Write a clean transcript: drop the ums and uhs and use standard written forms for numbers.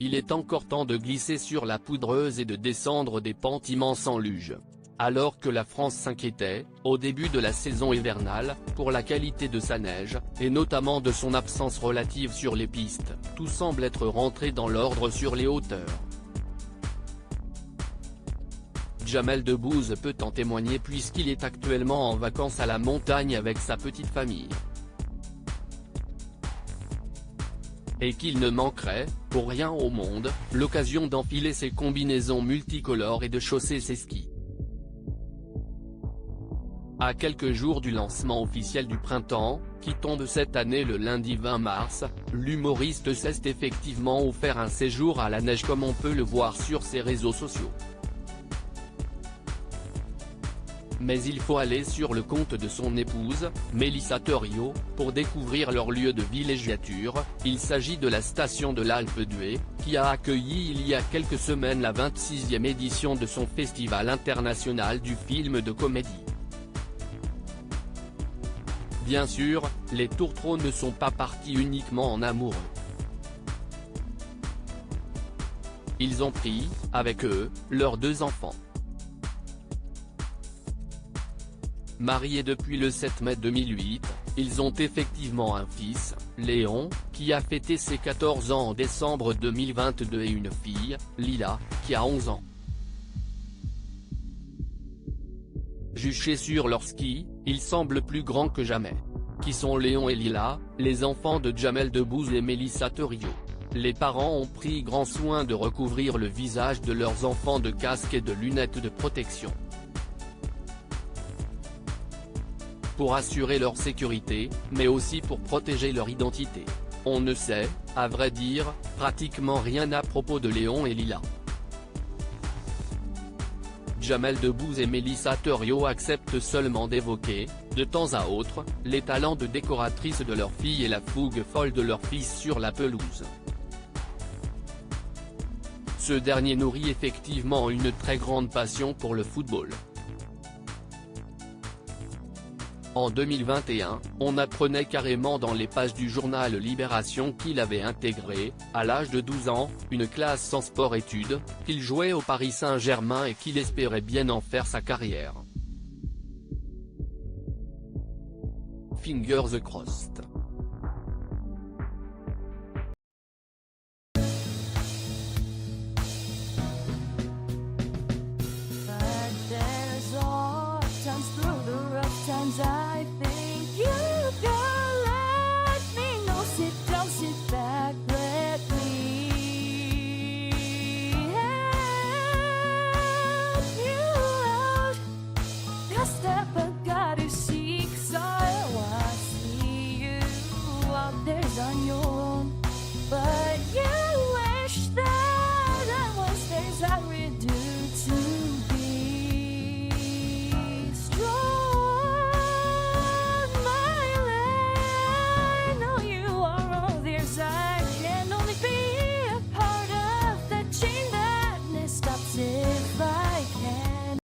Il est encore temps de glisser sur la poudreuse et de descendre des pentes immenses en luge. Alors que la France s'inquiétait, au début de la saison hivernale, pour la qualité de sa neige, et notamment de son absence relative sur les pistes, tout semble être rentré dans l'ordre sur les hauteurs. Jamel Debbouze peut en témoigner puisqu'il est actuellement en vacances à la montagne avec sa petite famille. Et qu'il ne manquerait, pour rien au monde, l'occasion d'enfiler ses combinaisons multicolores et de chausser ses skis. À quelques jours du lancement officiel du printemps, qui tombe cette année le lundi 20 mars, l'humoriste s'est effectivement offert un séjour à la neige comme on peut le voir sur ses réseaux sociaux. Mais il faut aller sur le compte de son épouse, Mélissa Theriot, pour découvrir leur lieu de villégiature. Il s'agit de la station de l'Alpe d'Huez, qui a accueilli il y a quelques semaines la 26e édition de son Festival international du film de comédie. Bien sûr, les tourtereaux ne sont pas partis uniquement en amoureux. Ils ont pris, avec eux, leurs 2 enfants. Mariés depuis le 7 mai 2008, ils ont effectivement un fils, Léon, qui a fêté ses 14 ans en décembre 2022 et une fille, Lila, qui a 11 ans. Juchés sur leur ski, ils semblent plus grands que jamais. Qui sont Léon et Lila, les enfants de Jamel Debbouze et Mélissa Theriot. Les parents ont pris grand soin de recouvrir le visage de leurs enfants de casques et de lunettes de protection. Pour assurer leur sécurité, mais aussi pour protéger leur identité. On ne sait, à vrai dire, pratiquement rien à propos de Léon et Lila. Jamel Debbouze et Mélissa Theriot acceptent seulement d'évoquer, de temps à autre, les talents de décoratrice de leur fille et la fougue folle de leur fils sur la pelouse. Ce dernier nourrit effectivement une très grande passion pour le football. En 2021, on apprenait carrément dans les pages du journal Libération qu'il avait intégré, à l'âge de 12 ans, une classe sans sport-études, qu'il jouait au Paris Saint-Germain et qu'il espérait bien en faire sa carrière. Fingers crossed.